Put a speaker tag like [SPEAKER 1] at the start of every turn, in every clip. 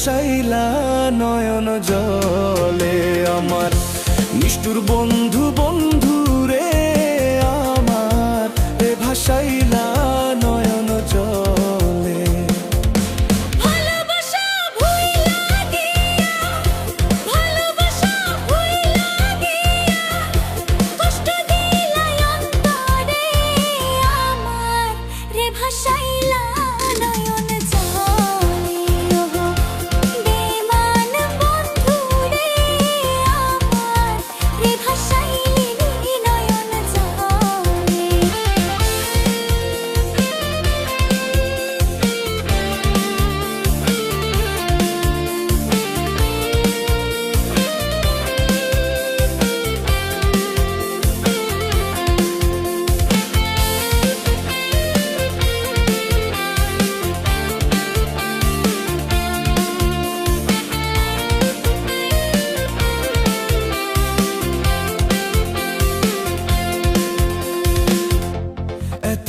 [SPEAKER 1] ভাসাইলা নয়ন জলে আমার নিষ্ঠুর বন্ধু বন্ধু রে আমার রে ভাসাইলা নয়ন জলে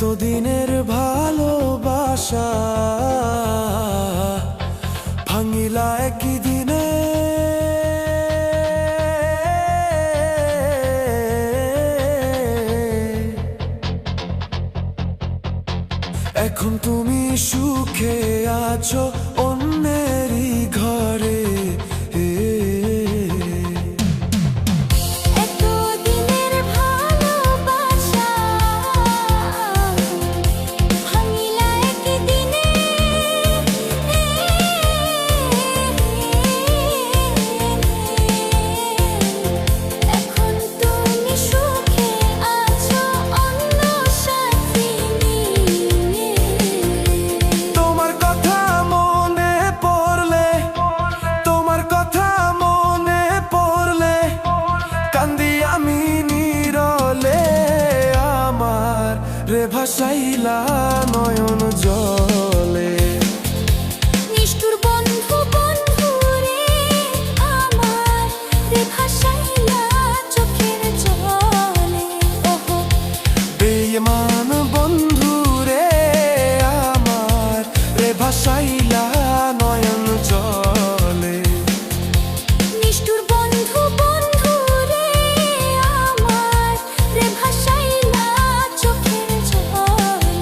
[SPEAKER 1] এতদিনের ভালোবাসা ভাঙিলা একই দিনে এখন তুমি সুখে আছো অন্যেরই ঘরে রে ভাসাইলা নয়ন জলে
[SPEAKER 2] নিষ্ঠুর বন্ধু বন্ধু রে আমার রে ভাসাইলা চোখের জলে ওহো
[SPEAKER 1] বেঈমান বন্ধু রে আমার রে ভাসাইলা নয়ন জলে
[SPEAKER 2] নিষ্ঠুর বন্ধু বন্ধু রে আমার রে ভাসাইলা চোখের জলে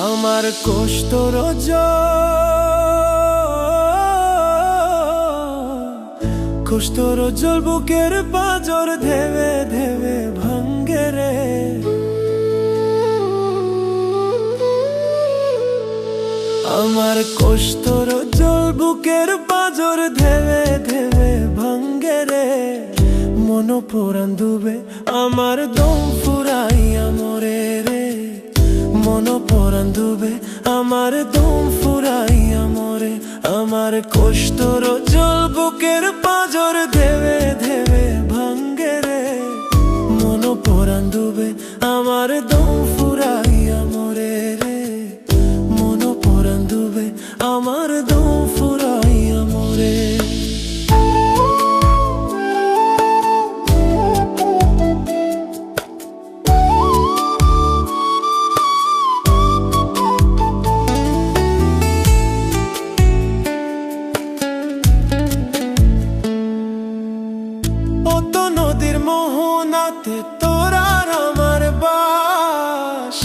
[SPEAKER 1] আমার কষ্ট রোজ কষ্ট রোজল বুকের পাজর ধেবে ধেবে ভাঙ্গে রে আমার কষ্ট রোজল বুকের পাজর ধেবে ধেবে ভাঙ্গে রে মন পুরান ডুবে আমার দম ফুরাইয়া মরে রে মন পরান ডুবে আমার দম ফুরাইয়া মরে আমার কষ্ট রোজল বুকের পাজর ধেবে ধেবে ভাঙ্গে রে মন পরান ডুবে আমার দম ফুরাইয়া মরে রে মন পরান ডুবে আমার দম ফুরাইয়া মরে মোহনাতে তোরার আমার বাস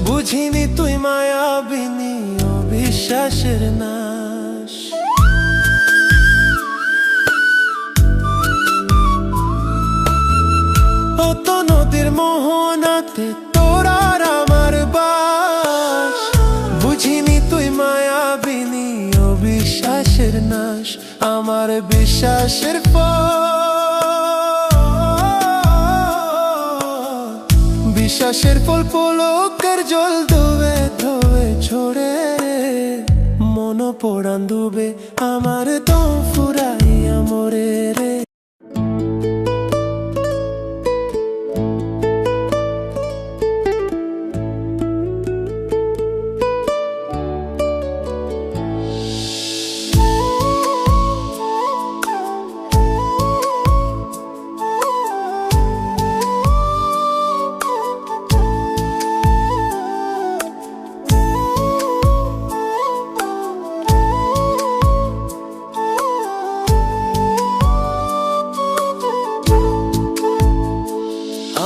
[SPEAKER 1] বুঝিনি তুই মায়াবিনী অবিশ্বাসের নাশ অত নদীর মোহনাতে তোরার আমার বাস বুঝিনি তুই মায়াবিনী অবিশ্বাসের নাশ আমার বিশ্বাসের বিশ্বাসের ফল পলকে পলকের জল ধোবে ধোবে ছোড়ে রে, মন পড়ান ডুবে আমার দম ফুরাইয়া মরে রে।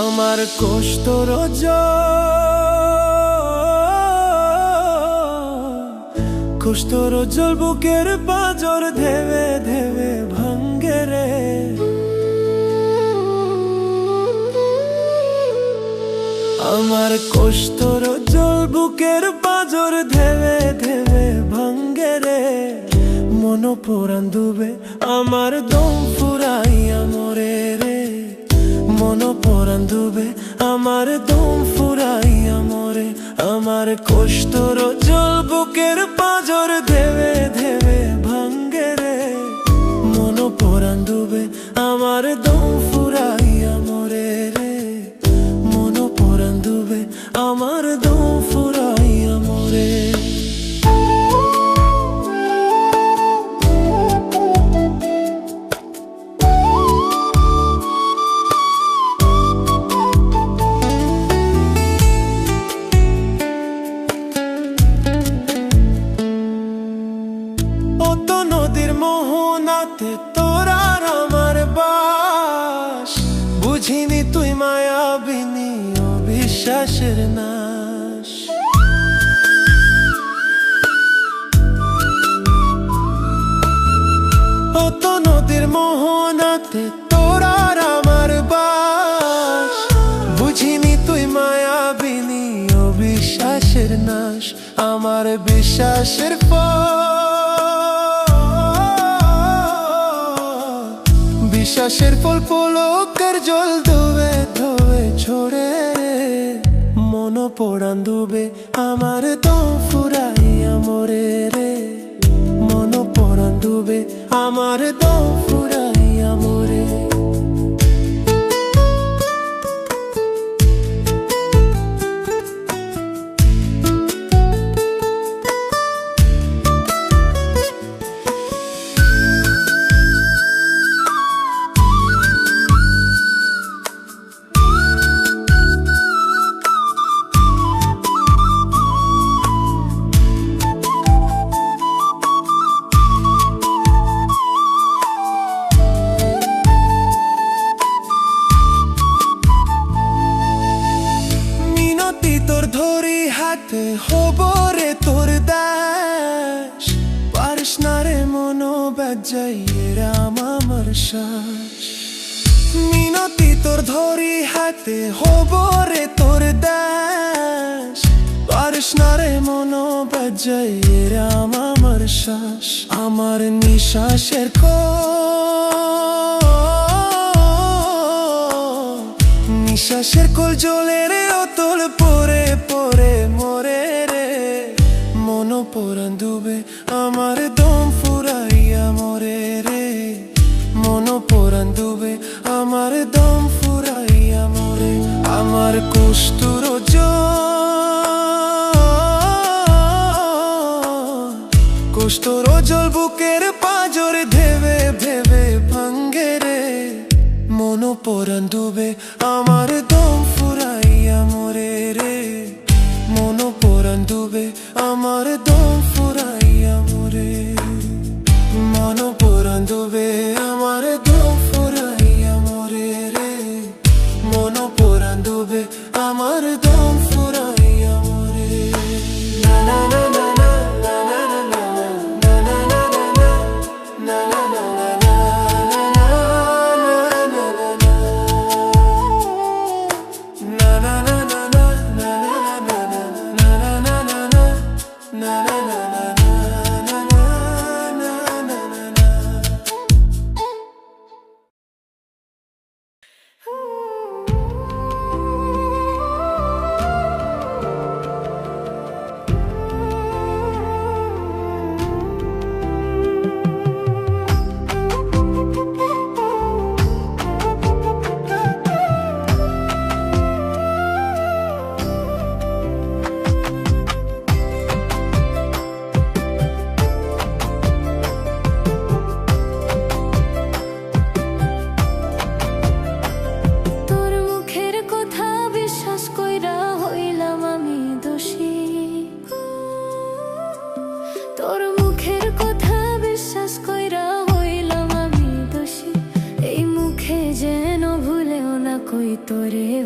[SPEAKER 1] আমার কষ্ট রোজ কষ্ট রোজল বুকের পাঁজর ধেবে ধেবে ভাঙ্গে রে। আমার কষ্ট রোজল বুকের পাঁজর ধেবে ধেবে ভাঙ্গে রে, মন পরান ডুবে আমার দম ফুরাইয়া মরে রে, মন পরান ডুবে আমার দম ফুরাইয়া মরে। আমার কষ্ট রোজল বুকের পাঁজর ধেবে ধেবে ভাঙ্গে রে, মন পরান ডুবে আমার দম ফুরাইয়া মরে রে, মন পরান ডুবে আমার দম ফুরাইয়া মরে। নদীর মোহনাতে তোর আর আমার বাস, বুঝিনি তুই মায়াবিনী অবিশ্বাসের নাশ। অত নদীর মোহনাতে তোর আর আমার বাস, বুঝিনি তুই মায়াবিনী অবিশ্বাসের নাশ। আমার বিশ্বাসের বিশ্বাসের ফল পলকের জল ধোবে ধোবে ছোড়ে রে, মন পড়ান ডুবে আমার দম ফুরাইয়া মরে রে, মন পড়ান ডুবে আমার দম ফুরাইয়া মরে। তোর ধরি হাতে হব রে তোর দাস, পারিস না রে মনো বাজাইয়ে রাম আমার শ্বাস। মিনতি তোর ধরি হাতে হব রে তোর দাস, পারিস না রে মনো বাজাইয়ে রাম আমার শ্বাস। আমার নিঃশ্বাসের নিঃশ্বাসের কোল জ্বলে রে অতল পরে পরে মরে রে, মন পরান ডুবে আমার দম ফুরাইয়া মরে রে, মন পরান ডুবে আমার দম ফুরাইয়া মরে। আমার কষ্ট রোজ কষ্ট রোজল বুকের পাঁজর ধেবে ধেবে ভাঙ্গে রে, মন পরান ডুবে আমার দম ফুরাইয়া মরে রে, মন পরান ডুবে আমার দম ফুরাইয়া মরে, মন পরান ডুবে আমার দম ফুরাইয়া মরে রে, মন পরান ডুবে আমার দম ফুরাইয়া মরে। না না না না না না না না না না না না না না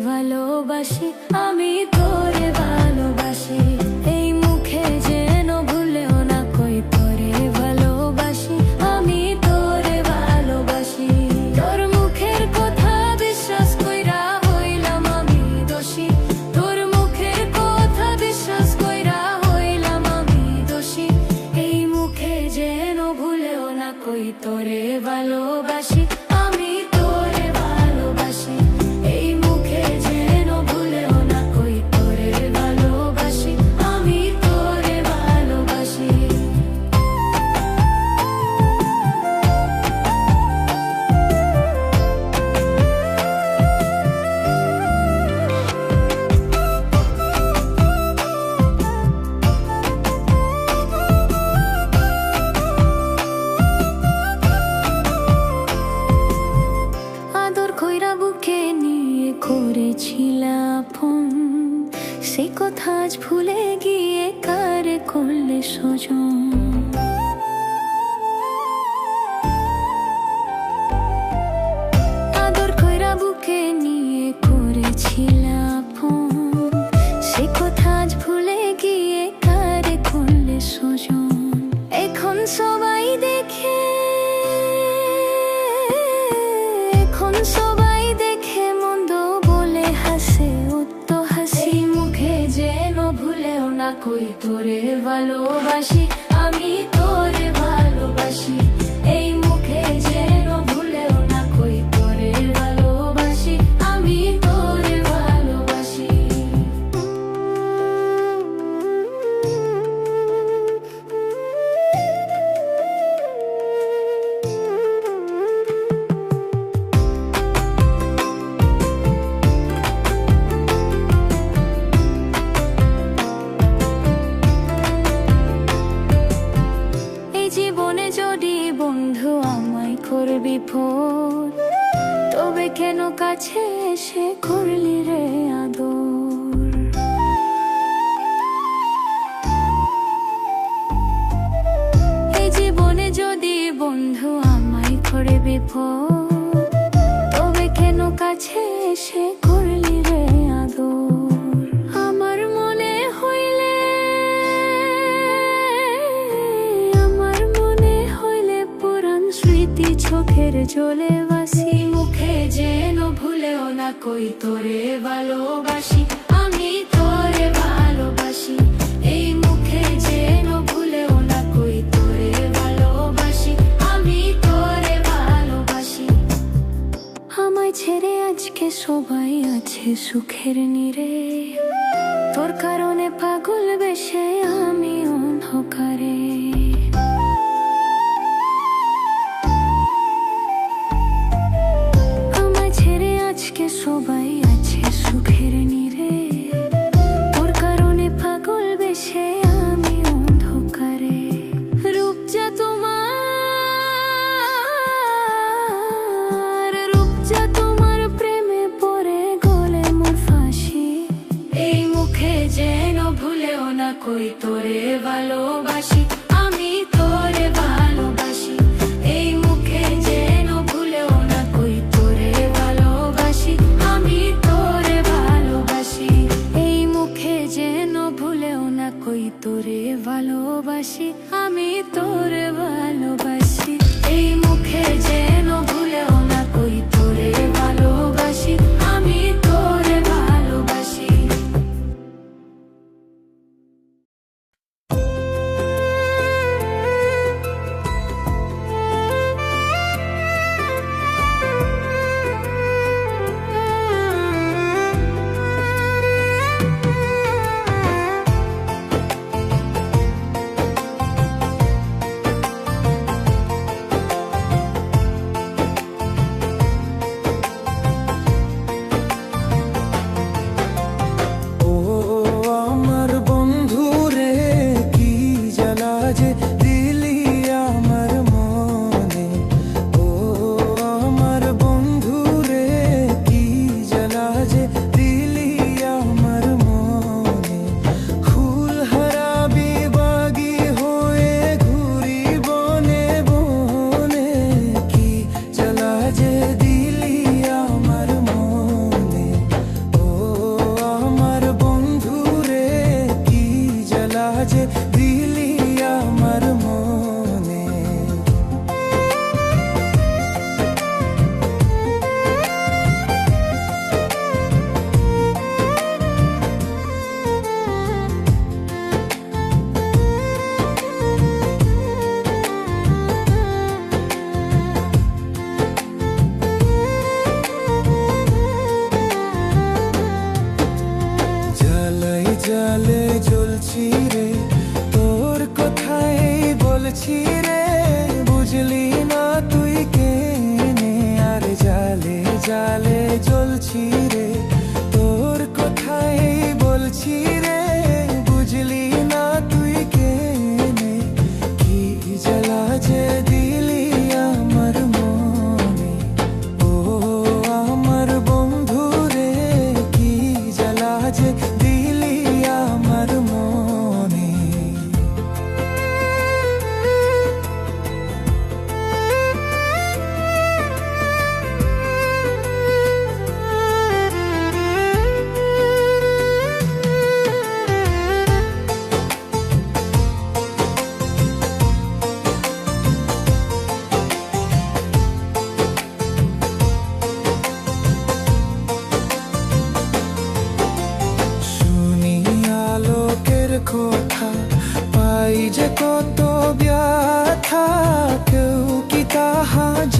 [SPEAKER 2] ভালোবাসি, আমি তোরে ভালোবাসি। এই মুখে যেন ভুলেও না কই তোরে ভালোবাসি, আমি তোরে ভালোবাসি। তোর মুখের কথা বিশ্বাস কইরা হইলাম আমি দোষী, তোর মুখের কথা বিশ্বাস কইরা হইলাম আমি দোষী। এই মুখে যেন ভুলেও না কই তোরে ভালোবাসি, আমি তোরে ভালোবাসি। এই মুখে যেন ভুলেও না কই তোরে ভালোবাসি, আমি তোরে ভালোবাসি। আদর কইরা বুকে নিয়ে করেছিলাম ফোন, সেই কথা আজ ভুলে গিয়ে কারে করলে সজন। আদর কইরা বুকে নিয়ে করেছিলাম ফোন, সেই কথা আজ ভুলে গিয়ে কারে করলে সজন। এখন সবাই দেখে, এখন সবাই দেখে মন্দ বলে হাসে, উত্ত হাসি। মুখে যেন ভুলেও না কই তোরে ভালোবাসি, আমি তোরে ভালোবাসি। এই মুখে যেন ভুলেও না কই তোরে ভালোবাসি, আমি তোরে ভালোবাসি। এই জীবনে যদি বন্ধু আমায় করবি ফোন, তবে কেন কাছে এসে করলি রে আদর। এই জীবনে যদি বন্ধু আমায় করবি ফোন, তবে কেন কাছে এসে করলি রে আদর। আমার মনে হইলে, আমার মনে হইলে পুরান স্মৃতি চোখের জলে ভাসি। মুখে যেন ভুলেও না কই তোরে ভালোবাসি, আমি তোরে ভালোবাসি। এই মুখে যেন ভুলেও না কই তোরে ভালোবাসি, আমি তোরে ভালোবাসি। আমায় ছেড়ে আজকে সবাই আছে সুখের নীড়ে, তোর কারণে পাগল বেশে আমি অন্ধকারে। আমায় ছেড়ে আজকে সবাই আছে সুখের নীড়ে, তোর কারণে পাগল বেশে আমি অন্ধকারে। রূপ যা তোমার, রূপ যা তোমার প্রেমে পড়ে গলে মোর ফাঁসি। এই মুখে যেন ভুলেও না কই তোরে ভালোবাসি, আমি তোরে ভালোবাসি। এই মুখে যেন ভুলেও না কই তোরে ভালোবাসি, আমি তোরে ভালোবাসি। এই মুখে যেন ভুলেও না কই তোরে ভালোবাসি, আমি তোরে ভালোবাসি। এই মুখে যেন ভুলেও না কই তোরে ভালোবাসি, আমি তোরে ভালোবাসি।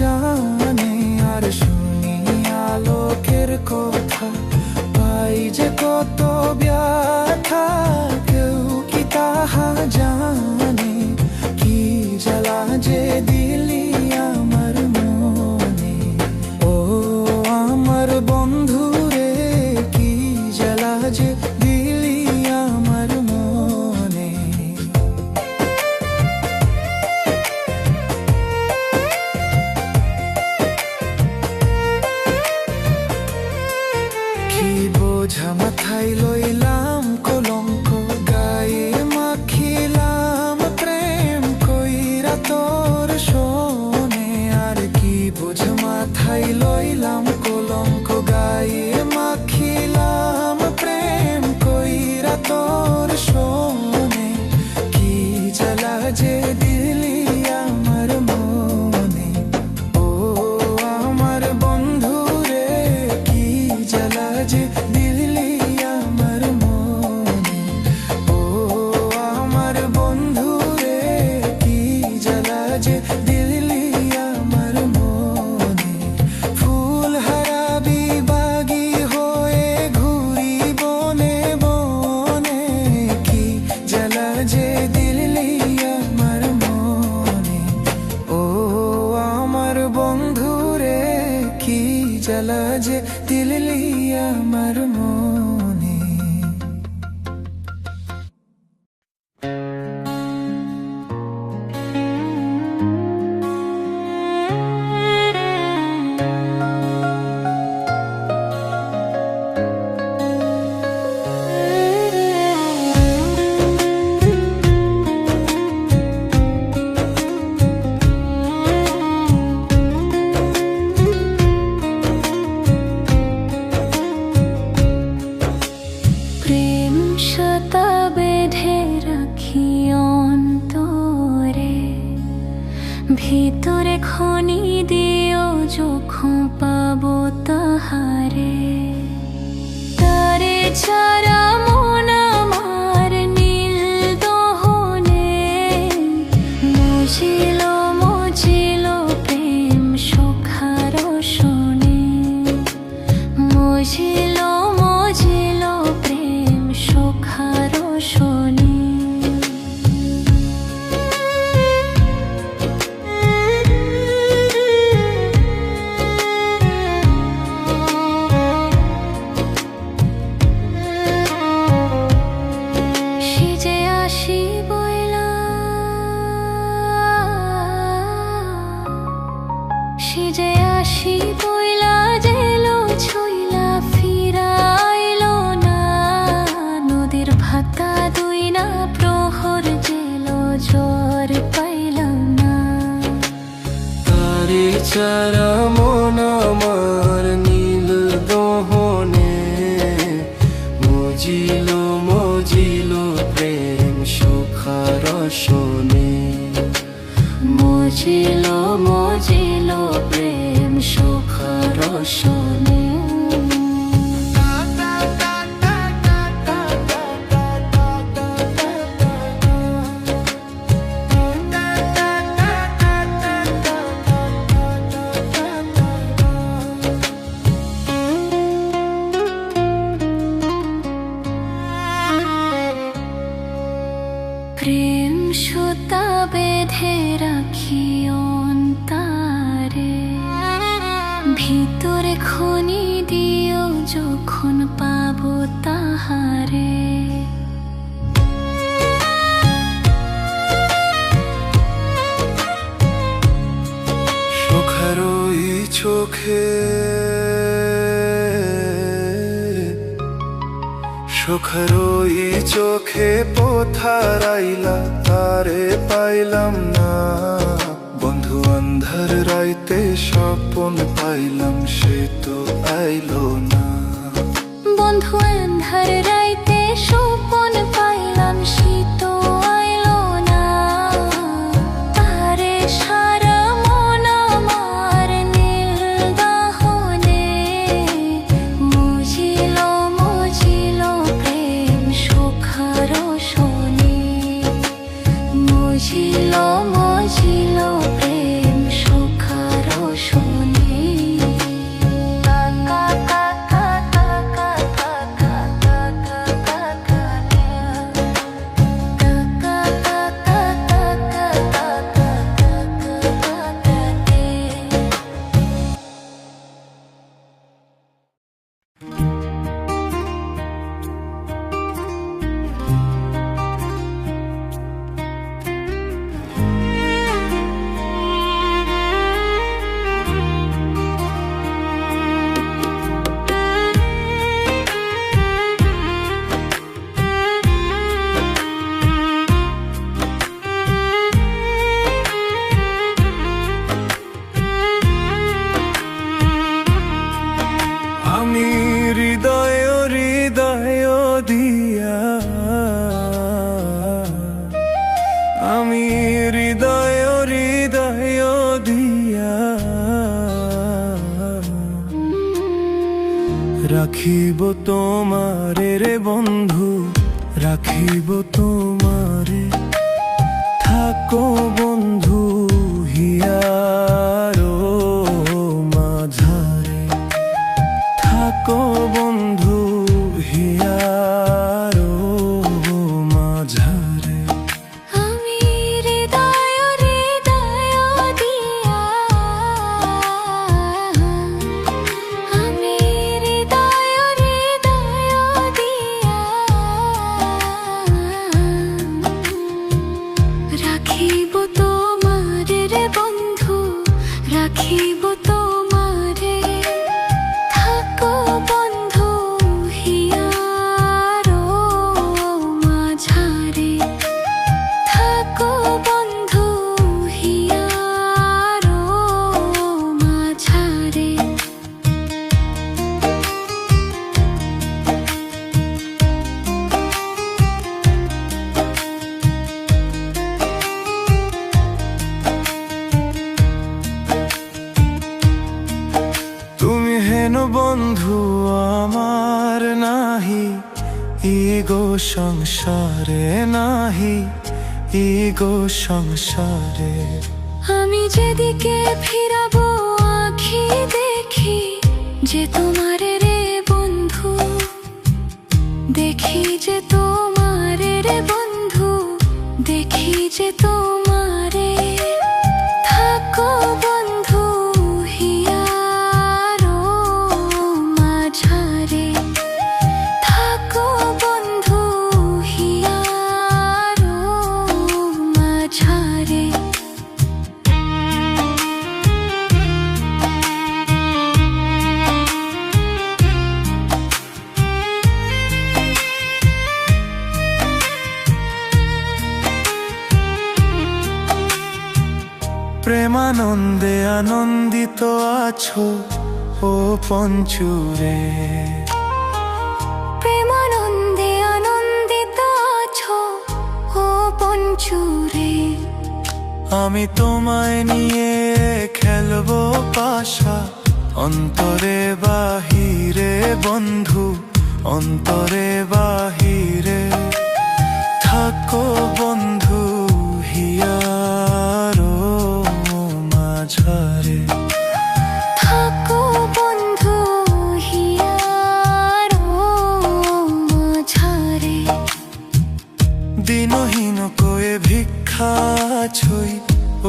[SPEAKER 1] জানে। আর শুনি আলোকের কথা, পাই যে কত ব্যথা, কেউ কি তাহা জানে? কি জ্বালা যে দিলি আমার মনে, ও আমার বন্ধু রে, কি জ্বালা যে দিলি আমার মনে। কি বোঝা মাথায় লইলাম কলঙ্ক, গায়ে মাখিলাম প্রেম কইরা তোর শোনে। আর কি বোঝা মাথায় লইলাম কলঙ্ক, গায়ে মাখিলাম প্রেম কইরা তোর শোনে। কি জ্বালা যে দিলি আমার মনে, ও আমার বন্ধু রে, কি জ্বালা যে দিলি আমার মনে। ও আমার বন্ধু রে, কি জ্বালা যে দিলি আমার মনে। ফুল হারাবি বাগি হয়ে ঘুরি বনে বনে, কি জ্বালা যে দিলি আমার মনে। ও আমার বন্ধু রে, কি জ্বালা যে দিলি আমার মনে।
[SPEAKER 2] প্রেম সুতা বেঁধে রাখি অন্তরে, ভিতরে খনি দিও যখন পাবো তাহারে। তারে ছাড়া মন আমার নীল দহনে, মজিল মজিল প্রেম সুখার শোনে। মজিল মজিল প্রেম সুখার শোনে। সেজে আসি বইলা, সেজে আসি বইলা জেলো ছইলা ফিরাইলো না। নদীর ভাতা দুই না প্রহর জেলো জ্বর পাইলাম না।
[SPEAKER 1] তারে ছাড়া মন আমার নীল দহনে, মজিল মজিল প্রেম সুখার শোনে।
[SPEAKER 2] মজিল মজিল প্রেম সুখার শোনে। প্রেম সুতা বেঁধে রাখি অন্তরে, ভিতরে খনি দিও যখন পাবো তাহারে।
[SPEAKER 1] সুখারই চোখে, সুখারই চোখে পোথারাইলা, তারে পাইলাম না। বন্ধু আন্ধার রাইতে স্বপন পাইলাম, সে তো আইলো না।
[SPEAKER 2] বন্ধু আন্ধার রাইতে স্বপন পাইলাম, সে তো আইলো না। তারে সারা মন আমার নীল দহনে, মজিল মজিল প্রেম সুখার শোনে। মজিল মজিল প্রেম সুখার
[SPEAKER 1] রাখিব তোমারে রে বন্ধু, রাখিব তোমারে। থাকো বন্ধু হিয়ারো মাঝারে, থাকো বন্ধু হিয়ারো মাঝারে।
[SPEAKER 2] আমি হৃদয় হৃদয় দিয়া, আমি হৃদয় হৃদয় দিয়া রাখিব তোমারে রে বন্ধু, রাখিব তোমারে। থাকো বন্ধু হিয়ারো মাঝারে, থাকো বন্ধু হিয়ারো মাঝারে।
[SPEAKER 1] তুমি হেন বন্ধু আমার নাহি, ইগো সংসারে নাহি, ইগো সংসারে।
[SPEAKER 2] আমি যেদিকে ফিরাবো আঁখি দেখি যে তোমারে রে বন্ধু, দেখি যে তোমারে রে বন্ধু, দেখি যে তোমারে। থাকো বন্ধু হিয়ারো মাঝারে, থাকো বন্ধু হিয়ারো মাঝারে।
[SPEAKER 1] প্রেমানন্দে আনন্দিত আছো ও পঞ্চুরে,
[SPEAKER 2] প্রেমানন্দে আনন্দিত আছো ও পঞ্চুরে।
[SPEAKER 1] আমি তোমায় নিয়ে খেলবো পাশা, অন্তরে বাহিরে বন্ধু, অন্তরে বাহিরে। থাকো বন্ধু হিয়ারো মাঝারে,
[SPEAKER 2] থাকো বন্ধু হিয়ারো মাঝারে।
[SPEAKER 1] দিনহীন কয়ে ভিক্ষা ছই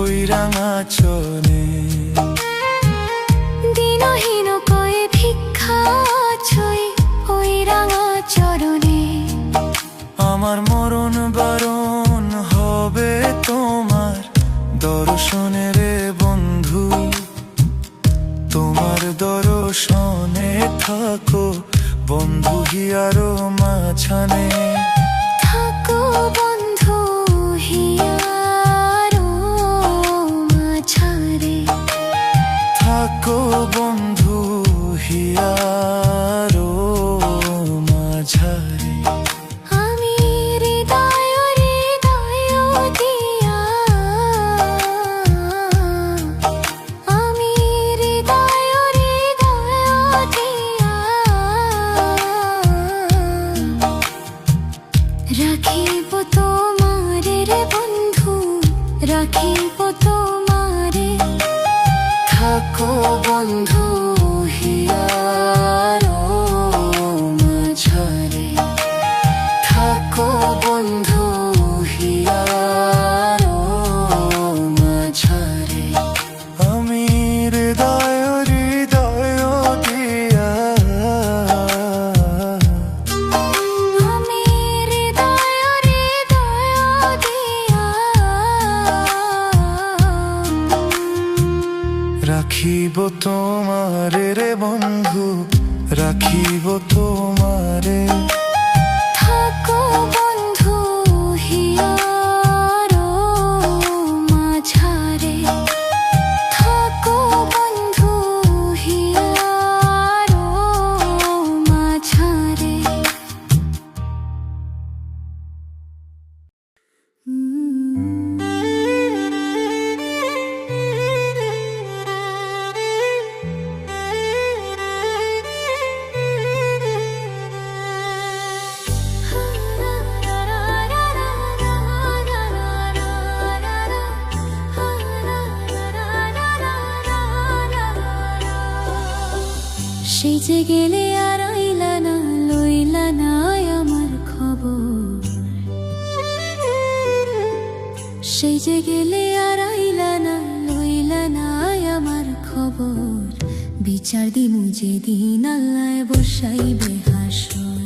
[SPEAKER 1] ওই রাঙা চনে,
[SPEAKER 2] দিনহীন কয়ে ভিক্ষা ছই ওই রাঙা চরণে।
[SPEAKER 1] আমার মরণ বারণ হবে তোমার দর্শনে রে বন্ধু, তোমার দর্শনে থাকো বন্ধু হিয়ারো মাঝানে।
[SPEAKER 2] থাকো বন্ধু হিয়ারো মাঝারে,
[SPEAKER 1] থাকো বন্ধু হিয়ারো মাঝারে।
[SPEAKER 2] আমি হৃদয় হৃদয় দিয়া, আমি হৃদয় হৃদয় দিয়া রাখিব তোমারে রে বন্ধু, রাখিব তোমারে।
[SPEAKER 1] থাকো বন্ধু হিয়ারো মাঝারে, থাকো বন্ধু হিয়ারো মাঝারে। আমি হৃদয় হৃদয় দিয়া,
[SPEAKER 2] আমি হৃদয় হৃদয় দিয়া
[SPEAKER 1] রাখিব তোমারে রে বন্ধু, রাখিব তোমারে।
[SPEAKER 2] থাকো বন্ধু হিয়ারো মাঝারে, থাকো বন্ধু হিয়ারো মাঝারে। সেই যে গেলে আর আইলা না, লইলা না আমার খবর। সেই যে গেলে আর আইলা না, লইলা না আমার খবর। বিচার দিমু যেদিন আল্লাহ বসাইবে হাসর,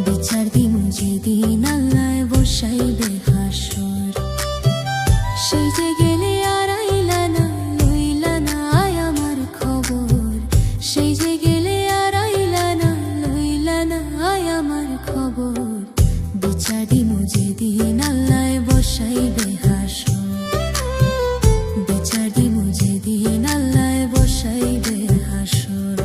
[SPEAKER 2] বিচার দিমু যেদিন আল্লাহ বসাইবে হাসর। সেই যে গেলে আর আইলা না, লইলা না আমার খবর। সেই যে গেলে আর আইলা না, লইলা না আমার খবর। বিচার দিমু যেদিন আল্লাহ বসাইবে হাসর, বিচার দিমু যেদিন আল্লাহ বসাইবে হাসর।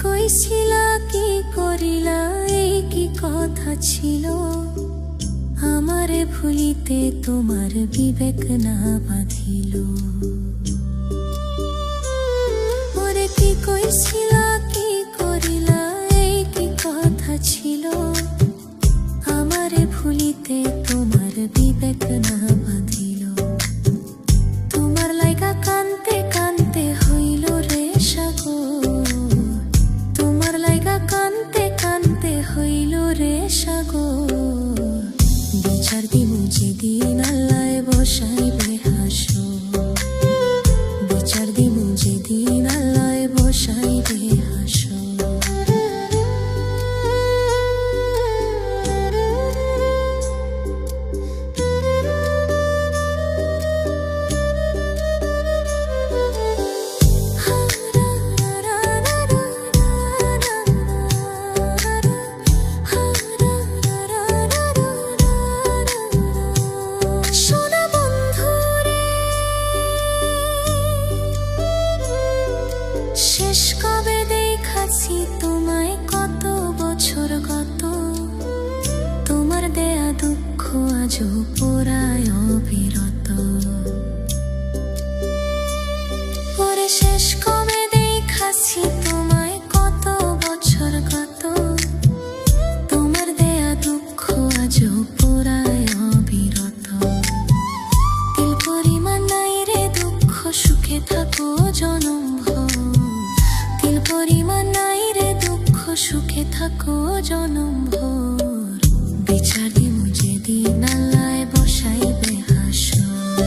[SPEAKER 2] কইছিলা কি করিলা, এই কি কথা ছিল? আমারে ভুলিতে তোমার বিবেক না বাঁধিল। ওরে কি কইছিলা কি করিলা, এই কি কথা ছিল? আমারে ভুলিতে তোমার বিবেক না বাঁধিল। তোমার লাইগা কানতে কানতে হইল রে সাগর, কানতে কানতে হইল রে সাগর। বিচার দিমু যেদিন আল্লাহ বসাইবে হাসর, বিচার দিমু যেদিন আল্লাহ বসাইবে হাসর। শেষ কবে দেখাছি তোমায়, কত বছর গত? তোমার দেয়া দুঃখ আজও পোড়ায় অবিরত। পরে শেষ কবে দেখাছি তোমায়, কত বছর গত? তোমার দেয়া দুঃখ আজও পোড়ায় অবিরত। তিল পরিমাণ নাই রে দুঃখ, সুখে থাকো জনম ভর। তিল পরিমাণ নাই রে দুঃখ, সুখে থাকো জনম ভর। বিচার দিমু যেদিন আল্লাহ বসাইবে হাসর,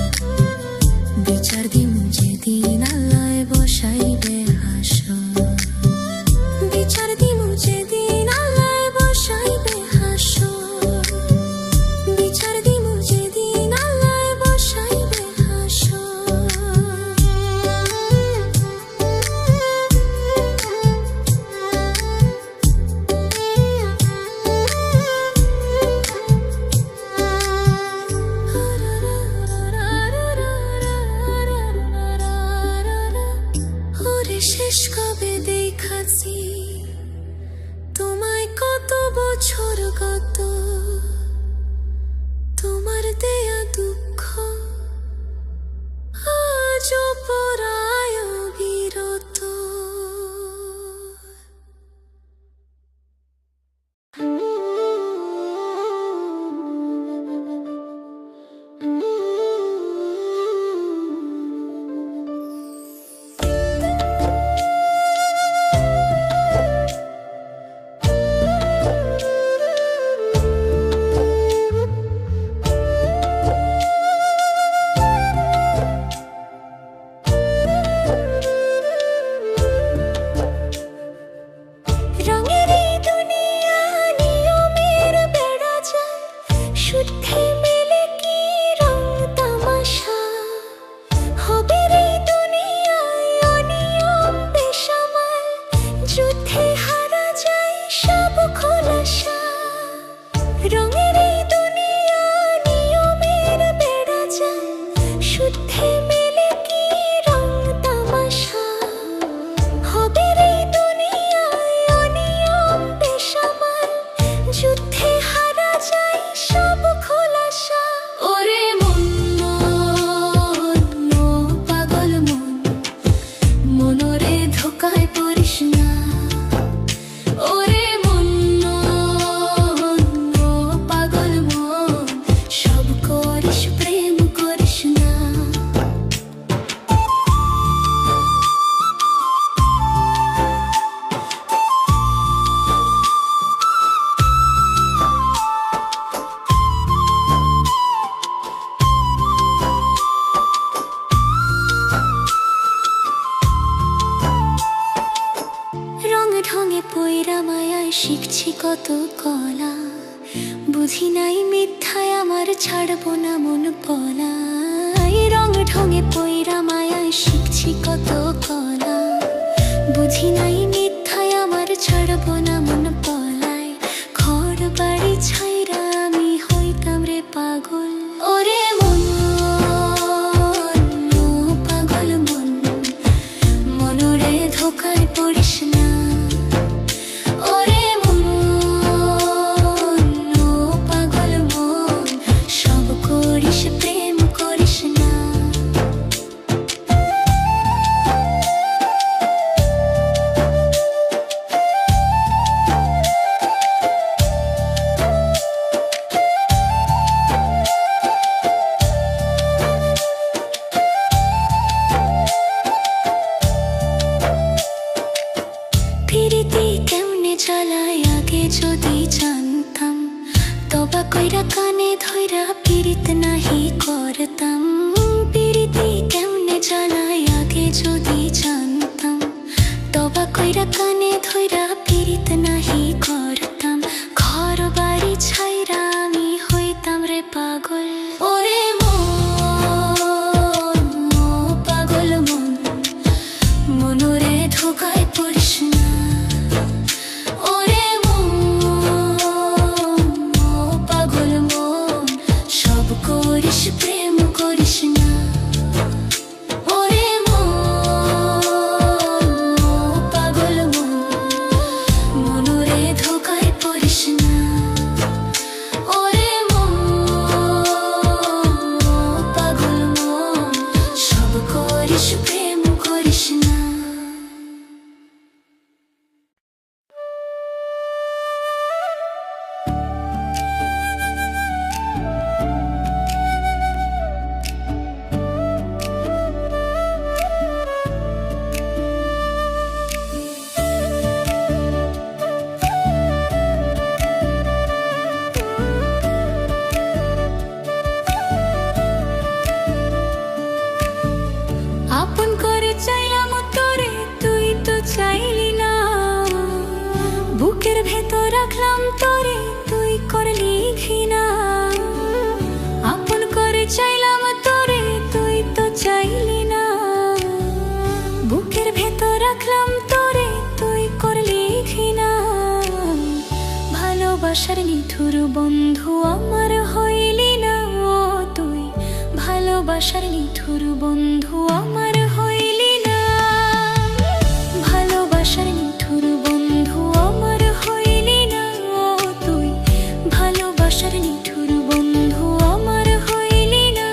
[SPEAKER 2] বিচার দিমু যেদিন আল্লাহ বসাইবে হাসর। বিচার দিমু যেদিন আল্লাহ বসাইবে হাসর, বিচার দিমু যেদিন আল্লাহ বসাইবে হাসর। শেষ কবে দেখাছি তোমায়, কত বছর গত? তোমার দেয়া দুঃখ আজও পোড়ায় অবিরত। ঢঙে পইরা মায়ায় শিখছি কত কলা, বুঝি নাই মিথ্যায় আমার ছাড়বো না মন পলা। এই রং ঢঙে পইরা মায়ায় শিখছি কত কলা, বুঝি নাই মিথ্যায় আমার ছাড়বো না মন পলায়। ঘর বাড়ি ছাইরা আমি হইতাম রে পাগল। ওরে মন, ও পাগল মন, মনরে ধোকায় পড়িস না। ওরে মন, ও পাগল মন, সব করিস প্রেম করিস না। পিরিতি কেমনে চালায় আগে যদি জানতাম, তবা কইরা কানে ধইরা পিরিত নাহি করতাম। পিরিতি কেমনে চালায় আগে যদি জানতাম, তবা কইরা কানে ধইরা পিরিত নাহি করতাম। ঘর বাড়ি ছাইরা আমি হইতাম রে পাগল। ওরে মন, ও পাগল মন, মনরে ধোকায় পড়িস না। ওরে মন, ও পাগল মন, সব করিস প্রেম করিস না। ওরে মন, ও পাগল মন, মনরে ধোকায় পড়িস না। ওরে মন, ও পাগল মন, সব করিস প্রেম করিস না। আপন করে চাইলাম তোরে, তুই তো চাইলি না। বুকের ভেতর রাখলাম তোরে, তুই করলি ঘৃণা। আপন করে চাইলাম তোরে, তুই তো চাইলি না। বুকের ভেতর রাখলাম তোরে, তুই করলি ঘৃণা। ভালোবাসার নিঠুর বন্ধু আমার হইলি না ও তুই, ভালোবাসার নিঠুর বন্ধু আমার হইলি না। ভালোবাসার নিঠুর বন্ধু আমার হইলি না ও তুই, ভালোবাসার নিঠুর বন্ধু আমার হইলি না।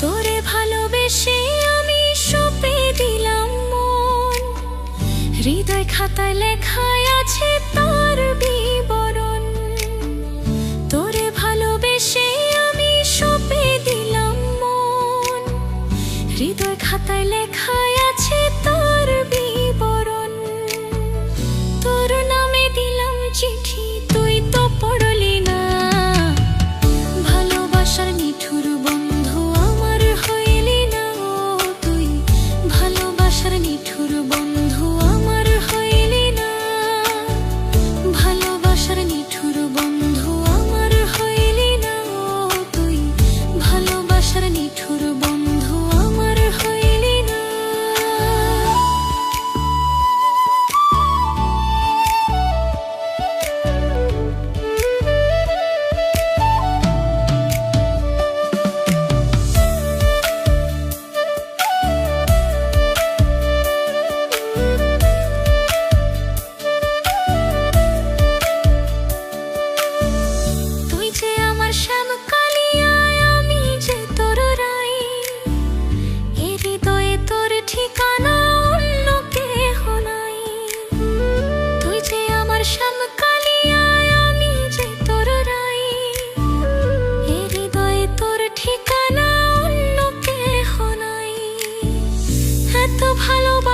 [SPEAKER 2] তোরে ভালোবেসে আমি সঁপে দিলাম মন, হৃদয় খাতায় লেখায় আছে তার বিবরণ। তোরে ভালোবেসে আমি সঁপে দিলাম মন, হৃদয় খাতায় লেখায় আছে তার বিবরণ। তোর নামে দিলাম চিঠি, তুই তো পড়লি না। ভালোবাসার নিঠুর বন্ধু আমার হইলি না ও তুই, ভালোবাসার নিঠুর বন্ধু আমার হইলি না। ভালোবাসার নিঠুর বন্ধু আমার হইলি না ও তুই, ভালোবাসার নিঠুর বন্ধু আমার হইলি না।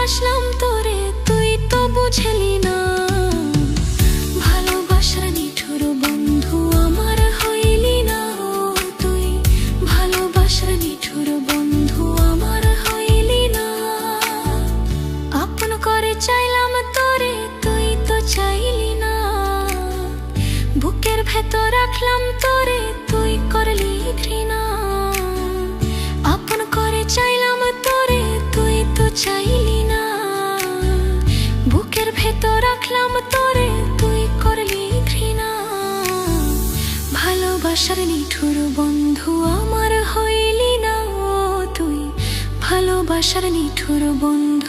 [SPEAKER 2] ভালোবাসলাম তোরে তুই তো বুঝলি না ভালোবাসার নিঠুর বন্ধু আমার হইলি না ও তুই ভালোবাসার নিঠুর বন্ধু আমার হইলি না আপন করে চাইলাম তোরে তুই তো চাইলি না বুকের ভেতর রাখলাম তোরে তুই করলি ঘৃণা আপন করে চাইলাম তোরে তুই তো চাইলি না বুকের ভেতর রাখলাম তোরে তুই করলি ঘৃণা ভালোবাসার নিঠুর বন্ধু আমার হইলি না ও তুই ভালোবাসার নিঠুর বন্ধু